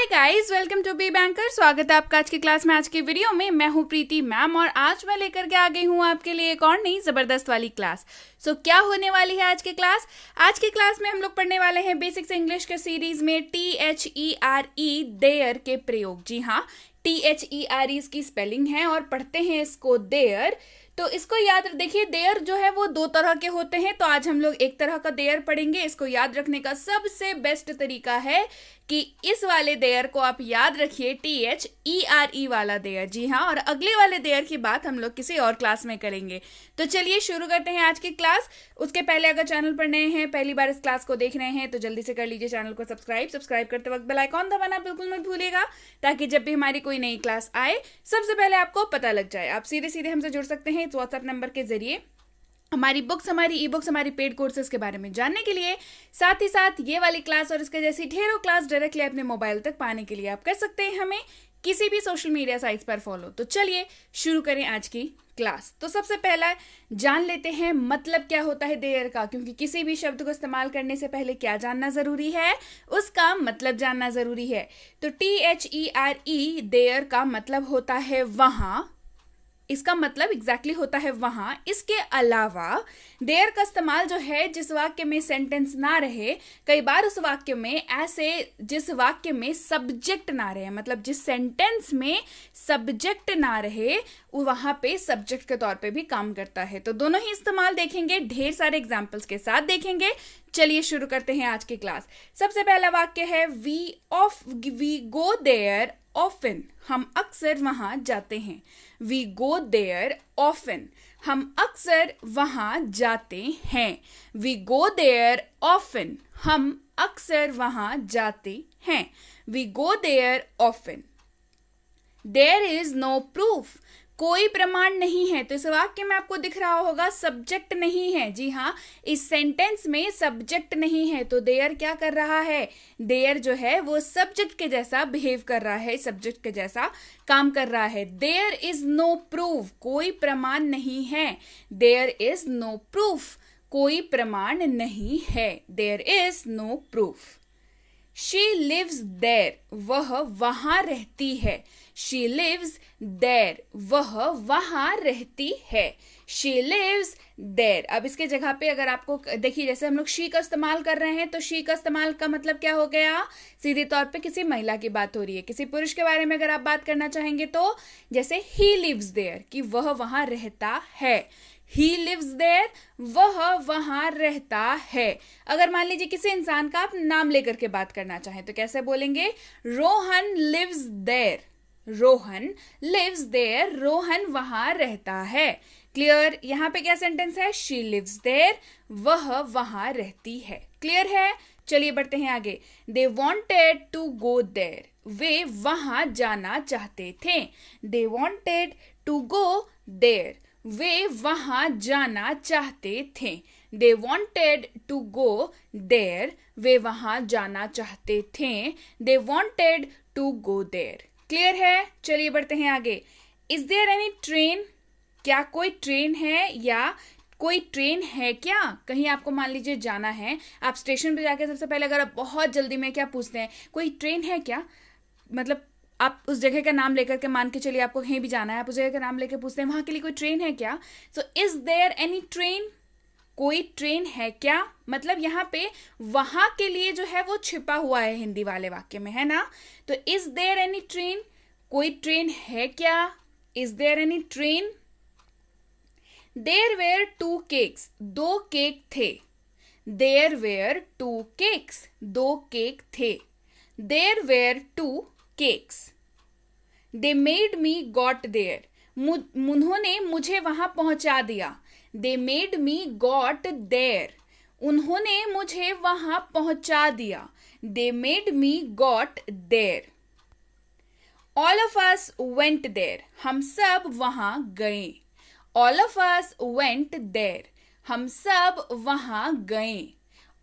Guys, welcome to be banker. स्वागत है आपका आज की क्लास में। आज की वीडियो में मैं हूं प्रीति मैम और आज मैं लेकर के आ गई हूं आपके लिए एक और नई जबरदस्त वाली क्लास। सो क्या होने वाली है आज की क्लास? आज की क्लास में हम लोग पढ़ने वाले हैं बेसिक्स इंग्लिश के सीरीज में THERE देयर के प्रयोग। जी हाँ, THERE इसकी स्पेलिंग है और पढ़ते हैं इसको देयर। तो इसको याद देखिए, देयर जो है वो दो तरह के होते हैं, तो आज हम लोग एक तरह का देयर पढ़ेंगे। इसको याद रखने का सबसे बेस्ट तरीका है कि इस वाले देयर को आप याद रखिए, THERE वाला देयर। जी हाँ, और अगले वाले देयर की बात हम लोग किसी और क्लास में करेंगे। तो चलिए शुरू करते हैं आज की क्लास। उसके पहले अगर चैनल पर नए हैं, पहली बार इस क्लास को देख रहे हैं, तो जल्दी से कर लीजिए चैनल को सब्सक्राइब करते वक्त बेल आइकॉन दबाना बिल्कुल मत भूलिएगा, ताकि जब भी हमारी कोई नई क्लास आए सबसे पहले आपको पता लग जाए। आप सीधे सीधे हमसे जुड़ सकते हैं इस व्हाट्सएप नंबर के जरिए हमारी बुक्स, हमारी ई बुक्स, हमारी पेड कोर्सेज के बारे में जानने के लिए। साथ ही साथ ये वाली क्लास और इसके जैसी ढेरों क्लास डायरेक्टली अपने मोबाइल तक पाने के लिए आप कर सकते हैं हमें किसी भी सोशल मीडिया साइट्स पर फॉलो। तो चलिए शुरू करें आज की क्लास। तो सबसे पहला जान लेते हैं मतलब क्या होता है देयर का, क्योंकि किसी भी शब्द को इस्तेमाल करने से पहले क्या जानना जरूरी है? उसका मतलब जानना जरूरी है। तो THERE देयर का मतलब होता है वहां। इसका मतलब एग्जैक्टली होता है वहां। इसके अलावा देयर का इस्तेमाल जो है जिस वाक्य में सेंटेंस ना रहे, कई बार उस वाक्य में ऐसे जिस वाक्य में सब्जेक्ट ना रहे, मतलब जिस सेंटेंस में सब्जेक्ट ना रहे वहां पे सब्जेक्ट के तौर पे भी काम करता है। तो दोनों ही इस्तेमाल देखेंगे, ढेर सारे एग्जाम्पल्स के साथ देखेंगे। चलिए शुरू करते हैं आज की क्लास। सबसे पहला वाक्य है वी गो देयर ऑफन। हम अक्सर वहां जाते हैं। We go there often. हम अक्सर वहां जाते हैं। We go there often. हम अक्सर वहां जाते हैं। We go there often. There is no proof. कोई प्रमाण नहीं है। तो इस वाक्य में आपको दिख रहा होगा सब्जेक्ट नहीं है। जी हाँ, इस सेंटेंस में सब्जेक्ट नहीं है, तो देयर क्या कर रहा है? देयर जो है वो सब्जेक्ट के जैसा बिहेव कर रहा है, सब्जेक्ट के जैसा काम कर रहा है। There is no proof. कोई प्रमाण नहीं है। There is no proof. कोई प्रमाण नहीं है। There is no proof. She lives there. वह वहां रहती है। She lives there. वह वहां रहती है। She lives there. अब इसके जगह पे अगर आपको देखिए, जैसे हम लोग she का इस्तेमाल कर रहे हैं, तो she का इस्तेमाल का मतलब क्या हो गया? सीधे तौर पे किसी महिला की बात हो रही है। किसी पुरुष के बारे में अगर आप बात करना चाहेंगे तो जैसे he lives there, कि वह वहां रहता है। He lives there. वह वहां रहता है। अगर मान लीजिए किसी इंसान का आप नाम लेकर के बात करना चाहें तो कैसे बोलेंगे? Rohan lives there. Rohan lives there. Rohan वहां रहता है। क्लियर? यहां पे क्या सेंटेंस है? She lives there. वह वहां रहती है। क्लियर है? चलिए बढ़ते हैं आगे। They wanted to go there. वे वहां जाना चाहते थे। They wanted to go there. वे वहां जाना चाहते थे। They wanted to go there. वे वहां जाना चाहते थे। They wanted to go there. Clear है? चलिए बढ़ते हैं आगे। Is there any train? क्या कोई ट्रेन है या कोई ट्रेन है क्या? कहीं आपको मान लीजिए जाना है, आप स्टेशन पे जाके सबसे पहले अगर आप बहुत जल्दी में क्या पूछते हैं, कोई ट्रेन है क्या? मतलब आप उस जगह का नाम लेकर के, मान के चलिए आपको कहीं भी जाना है, आप उस जगह का नाम लेकर पूछते हैं वहां के लिए कोई ट्रेन है क्या? So is there any train? कोई ट्रेन है क्या? मतलब यहाँ पे वहां के लिए जो है वो छिपा हुआ है हिंदी वाले वाक्य में, है ना? तो इज देयर एनी ट्रेन? कोई ट्रेन है क्या? Is there any train? There were 2 cakes. 2 cake थे। There were 2 cakes. 2 केक थे। There were 2 cakes. They made me got there. उन्होंने मुझे वहां पहुंचा दिया। They made me got there. उन्होंने मुझे वहां पहुंचा दिया। They made me got there. All of us went there. हम सब वहां गए। All of us went there. हम सब वहां गए।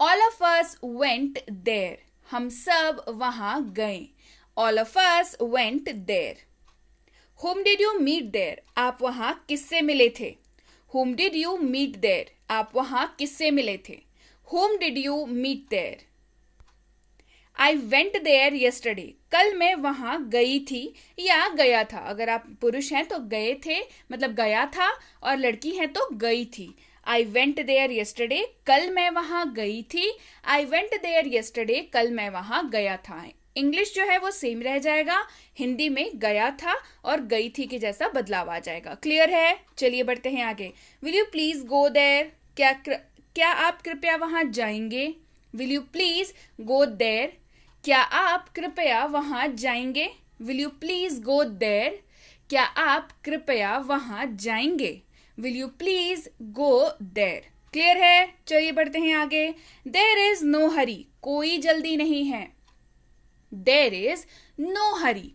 All of us went there. हम सब वहां गए। All of us went there. Whom did you meet there? आप वहां किससे मिले थे? Whom did you meet there? आप वहां किससे मिले थे? Whom did you meet there? I went there yesterday, कल मैं वहां गई थी या गया था। अगर आप पुरुष हैं तो गए थे मतलब गया था, और लड़की हैं तो गई थी। आई वेंट देयर yesterday, कल मैं वहां गई थी। आई वेंट देयर yesterday, कल मैं वहां गया था। इंग्लिश जो है वो सेम रह जाएगा, हिंदी में गया था और गई थी के जैसा बदलाव आ जाएगा। क्लियर है? चलिए बढ़ते हैं आगे। Will you please go there, क्या आप कृपया वहां जाएंगे? Will you please go there, क्या आप कृपया वहां जाएंगे? Will you please go there, क्या आप कृपया वहां जाएंगे? Will you please go there. Clear है? चलिए बढ़ते हैं आगे। देयर इज नो हरी, कोई जल्दी नहीं है। देयर इज नो हरी,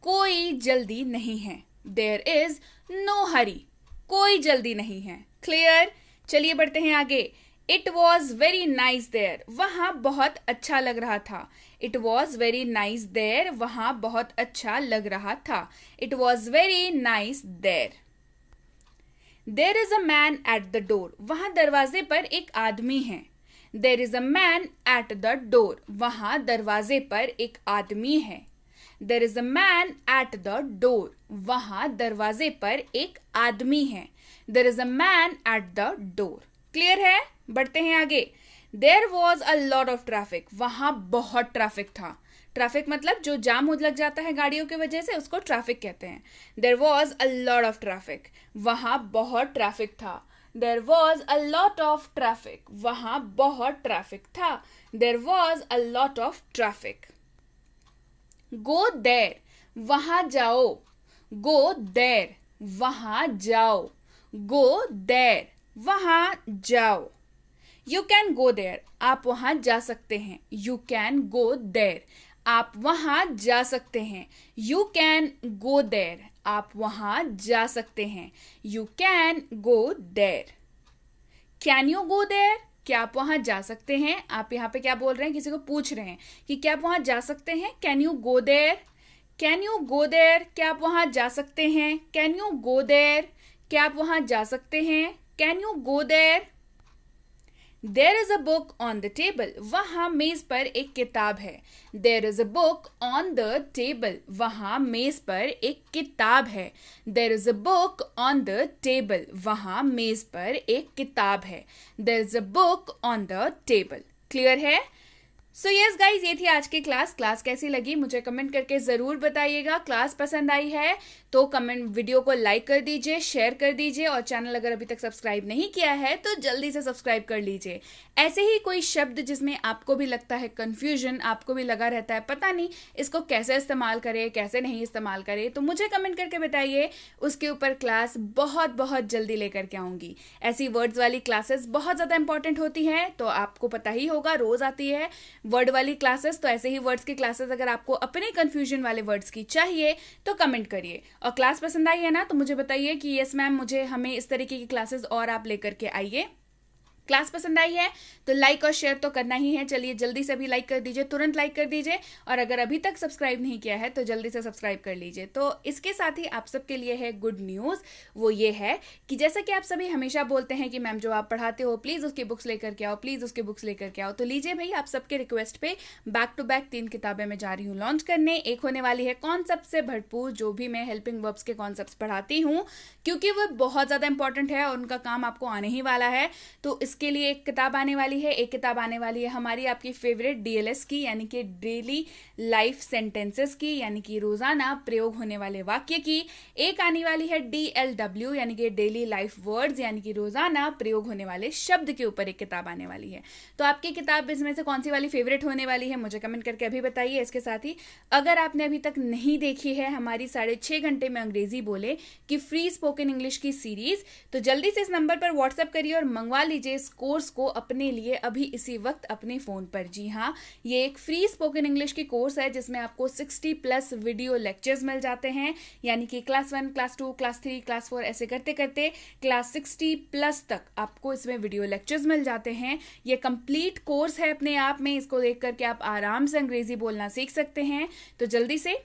कोई जल्दी नहीं है। देयर इज नो हरी, कोई जल्दी नहीं है। क्लियर? चलिए बढ़ते हैं आगे। It was very nice there, वहां बहुत अच्छा लग रहा था। It was very nice there, वहां बहुत अच्छा लग रहा था। It was very nice there. There is a man at the door, वहां दरवाजे पर एक आदमी है। There is a man at the door, वहां दरवाजे पर एक आदमी है। There is a man at the door, वहां दरवाजे पर एक आदमी है। There is a man at the door. Clear है? बढ़ते हैं आगे। There was a lot of traffic, वहां बहुत ट्रैफिक था। ट्रैफिक मतलब जो जाम लग जाता है गाड़ियों की वजह से, उसको ट्रैफिक कहते हैं। There was a lot of traffic, वहां बहुत ट्रैफिक था। There was a lot of traffic, वहां बहुत ट्रैफिक था। There was a lot of traffic. Go there, वहां जाओ। गो देयर, वहां जाओ। गो देयर, वहां जाओ। यू कैन गो देयर, आप वहां जा सकते हैं। यू कैन गो देयर, आप वहां जा सकते हैं। यू कैन गो देयर, आप वहां जा सकते हैं। You can go there. Can you go there, क्या आप वहां जा सकते हैं? आप यहाँ पे क्या बोल रहे हैं? किसी को पूछ रहे हैं कि क्या आप वहां जा सकते हैं? Can you go there. Can you go there, क्या आप वहां जा सकते हैं? कैन यू गो देयर, क्या आप वहां जा सकते हैं? Can you go there. There is a book on the table, वहां मेज पर एक किताब है। There is a book on the table, वहां मेज पर एक किताब है। There is a book on the table, वहां मेज पर एक किताब है। There is a book on the table. Clear है? सो यस गाइज, ये थी आज की क्लास कैसी लगी मुझे कमेंट करके ज़रूर बताइएगा। क्लास पसंद आई है तो कमेंट वीडियो को लाइक कर दीजिए, शेयर कर दीजिए, और चैनल अगर अभी तक सब्सक्राइब नहीं किया है तो जल्दी से सब्सक्राइब कर लीजिए। ऐसे ही कोई शब्द जिसमें आपको भी लगता है कन्फ्यूजन, आपको भी लगा रहता है पता नहीं इसको कैसे इस्तेमाल करें कैसे नहीं इस्तेमाल करें, तो मुझे कमेंट करके बताइए। उसके ऊपर क्लास बहुत बहुत जल्दी लेकर के आऊँगी। ऐसी वर्ड्स वाली क्लासेस बहुत ज़्यादा इंपॉर्टेंट होती है, तो आपको पता ही होगा रोज़ आती है वर्ड वाली क्लासेस। तो ऐसे ही वर्ड्स की क्लासेस अगर आपको अपने कंफ्यूजन वाले वर्ड्स की चाहिए तो कमेंट करिए। और क्लास पसंद आई है ना, तो मुझे बताइए कि यस मैम, मुझे हमें इस तरीके की क्लासेस और आप लेकर के आइए। क्लास पसंद आई है तो लाइक और शेयर तो करना ही है। चलिए जल्दी से अभी लाइक कर दीजिए, तुरंत लाइक कर दीजिए, और अगर अभी तक सब्सक्राइब नहीं किया है तो जल्दी से सब्सक्राइब कर लीजिए। तो इसके साथ ही आप सबके लिए है गुड न्यूज़, वो ये है कि जैसा कि आप सभी हमेशा बोलते हैं कि मैम जो आप पढ़ाते हो प्लीज़ उसकी बुक्स लेकर के आओ, प्लीज़ उसकी बुक्स लेकर के आओ, तो लीजिए भाई, आप सबके रिक्वेस्ट पे बैक टू बैक 3 किताबें मैं जा रही हूँ लॉन्च करने। एक होने वाली है कॉन्सेप्ट से भरपूर, जो भी मैं हेल्पिंग वर्ब्स के कॉन्सेप्ट्स पढ़ाती हूँ, क्योंकि वो बहुत ज़्यादा इंपॉर्टेंट है और उनका काम आपको आने ही वाला है। तो इसके लिए एक किताब आने वाली है। एक किताब आने वाली है हमारी आपकी फेवरेट डीएलएस की, यानी कि डेली लाइफ सेंटेंसेस की, यानी कि रोजाना प्रयोग होने वाले वाक्य की। एक आने वाली है डीएलडब्ल्यू, यानी कि डेली लाइफ वर्ड्स, यानी कि रोजाना प्रयोग होने वाले शब्द के ऊपर एक किताब आने वाली है। तो आपकी किताब इसमें से कौन सी वाली फेवरेट होने वाली है मुझे कमेंट करके अभी बताइए। इसके साथ ही अगर आपने अभी तक नहीं देखी है हमारी 6.5 घंटे में अंग्रेजी बोले कि फ्री स्पोकन इंग्लिश की सीरीज, तो जल्दी से इस नंबर पर व्हाट्सएप करिए और मंगवा लीजिए इस कोर्स को अपने लिए अभी इसी वक्त अपने फ़ोन पर। जी हाँ, ये एक फ्री स्पोकन इंग्लिश की कोर्स है जिसमें आपको 60+ वीडियो लेक्चर्स मिल जाते हैं, यानी कि क्लास 1, क्लास 2, क्लास 3, क्लास 4 ऐसे करते करते क्लास 60+ तक आपको इसमें वीडियो लेक्चर्स मिल जाते हैं। ये कंप्लीट कोर्स है अपने आप में, इसको देख करके आप आराम से अंग्रेजी बोलना सीख सकते हैं। तो जल्दी से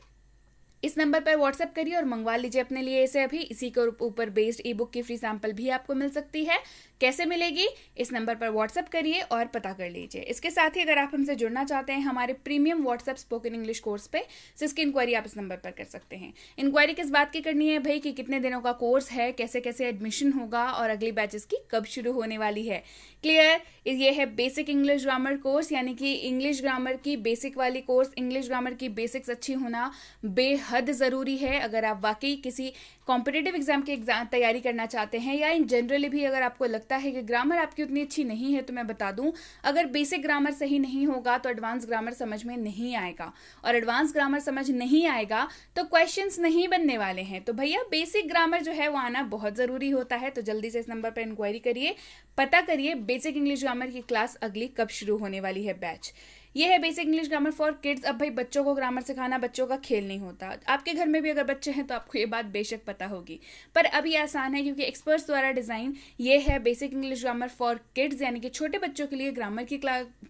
इस नंबर पर व्हाट्सएप करिए और मंगवा लीजिए अपने लिए इसे अभी। इसी के ऊपर बेस्ड ई बुक की फ्री सैंपल भी आपको मिल सकती है। कैसे मिलेगी, इस नंबर पर व्हाट्सएप करिए और पता कर लीजिए। इसके साथ ही अगर आप हमसे जुड़ना चाहते हैं हमारे premium WhatsApp spoken English course पे, तो इसकी इंक्वायरी आप इस नंबर पर कर सकते हैं। इंक्वायरी किस बात की करनी है भाई, कि कितने दिनों का कोर्स है, कैसे कैसे एडमिशन होगा और अगली बैचेस की कब शुरू होने वाली है। क्लियर? ये है बेसिक इंग्लिश ग्रामर कोर्स, यानी कि इंग्लिश ग्रामर की बेसिक वाली कोर्स। इंग्लिश ग्रामर की बेसिक्स अच्छी होना बेहद ज़रूरी है अगर आप वाकई किसी कॉम्पिटिटिव एग्जाम की तैयारी करना चाहते हैं, या इन जनरली भी अगर आपको लगता है कि ग्रामर आपकी उतनी अच्छी नहीं है, तो मैं बता दूं, अगर बेसिक ग्रामर सही नहीं होगा तो एडवांस ग्रामर समझ में नहीं आएगा, और एडवांस ग्रामर समझ नहीं आएगा तो क्वेश्चंस नहीं बनने वाले हैं। तो भैया बेसिक ग्रामर जो है वो आना बहुत ज़रूरी होता है। तो जल्दी से इस नंबर पर इंक्वायरी करिए, पता करिए बेसिक इंग्लिश ग्रामर की क्लास अगली कब शुरू होने वाली है बैच। ये है basic English grammar for kids. अब भाई बच्चों को ग्रामर सिखाना बच्चों का खेल नहीं होता। आपके घर में भी अगर बच्चे हैं तो आपको ये बात बेशक पता होगी, पर अब ये आसान है क्योंकि एक्सपर्ट्स द्वारा डिज़ाइन ये है basic English grammar for kids, यानी कि छोटे बच्चों के लिए ग्रामर की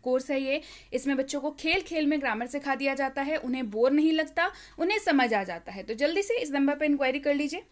कोर्स है ये। इसमें बच्चों को खेल खेल में ग्रामर सिखा दिया जाता है, उन्हें बोर नहीं लगता, उन्हें समझ आ जाता है। तो जल्दी से इस नंबर पर इंक्वायरी कर लीजिए,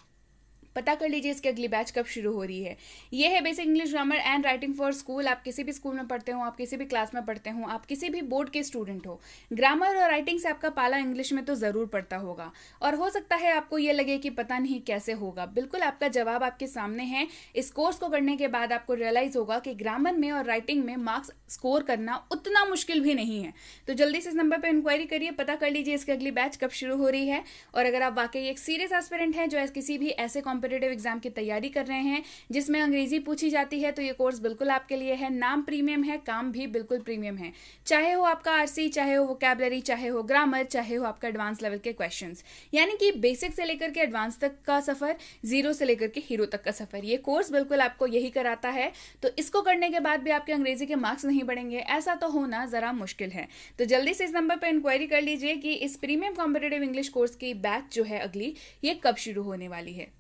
पता कर लीजिए इसकी अगली बैच कब शुरू हो रही है। ये है basic English grammar and writing for school. आप किसी भी स्कूल में पढ़ते हो, आप किसी भी क्लास में पढ़ते हो, आप किसी भी बोर्ड के स्टूडेंट हो, ग्रामर और राइटिंग से आपका पाला इंग्लिश में तो ज़रूर पड़ता होगा। और हो सकता है आपको ये लगे कि पता नहीं कैसे होगा, बिल्कुल आपका जवाब आपके सामने है। इस कोर्स को करने के बाद आपको रियलाइज़ होगा कि ग्रामर में और राइटिंग में मार्क्स स्कोर करना उतना मुश्किल भी नहीं है। तो जल्दी से इस नंबर पर इंक्वायरी करिए, पता कर लीजिए इसकी अगली बैच कब शुरू हो रही है। और अगर आप वाकई एक सीरियस एस्पिरेंट हैं जो किसी भी ऐसे कॉम्पिटिटिव एग्जाम की तैयारी कर रहे हैं जिसमें अंग्रेजी पूछी जाती है, तो ये कोर्स बिल्कुल आपके लिए है। नाम प्रीमियम है, काम भी बिल्कुल प्रीमियम है। चाहे हो आपका आरसी, चाहे हो वोकैबुलरी, चाहे हो ग्रामर, चाहे हो आपका एडवांस लेवल के क्वेश्चंस, यानी कि बेसिक से लेकर के एडवांस तक का सफर, जीरो से लेकर के हीरो तक का सफर, ये कोर्स बिल्कुल आपको यही कराता है। तो इसको करने के बाद भी आपके अंग्रेजी के मार्क्स नहीं बढ़ेंगे, ऐसा तो होना जरा मुश्किल है। तो जल्दी से इस नंबर पर इंक्वायरी कर लीजिए कि इस प्रीमियम कॉम्पिटिटिव इंग्लिश कोर्स की बैच जो है अगली, ये कब शुरू होने वाली है।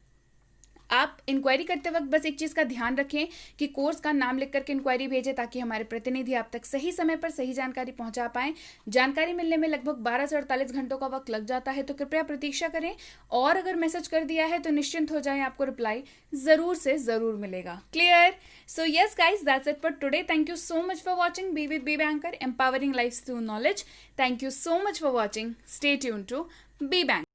आप इंक्वायरी करते वक्त बस एक चीज़ का ध्यान रखें कि कोर्स का नाम लिख करके इंक्वायरी भेजें, ताकि हमारे प्रतिनिधि आप तक सही समय पर सही जानकारी पहुंचा पाएं। जानकारी मिलने में लगभग 12 से 48 घंटों का वक्त लग जाता है, तो कृपया प्रतीक्षा करें। और अगर मैसेज कर दिया है तो निश्चिंत हो जाएं, आपको रिप्लाई ज़रूर से ज़रूर मिलेगा। Clear? So yes guys, that's it for today. Thank you so much for watching be with B banker, empowering life through knowledge. Thank you so much for watching. Stay tune to B bank.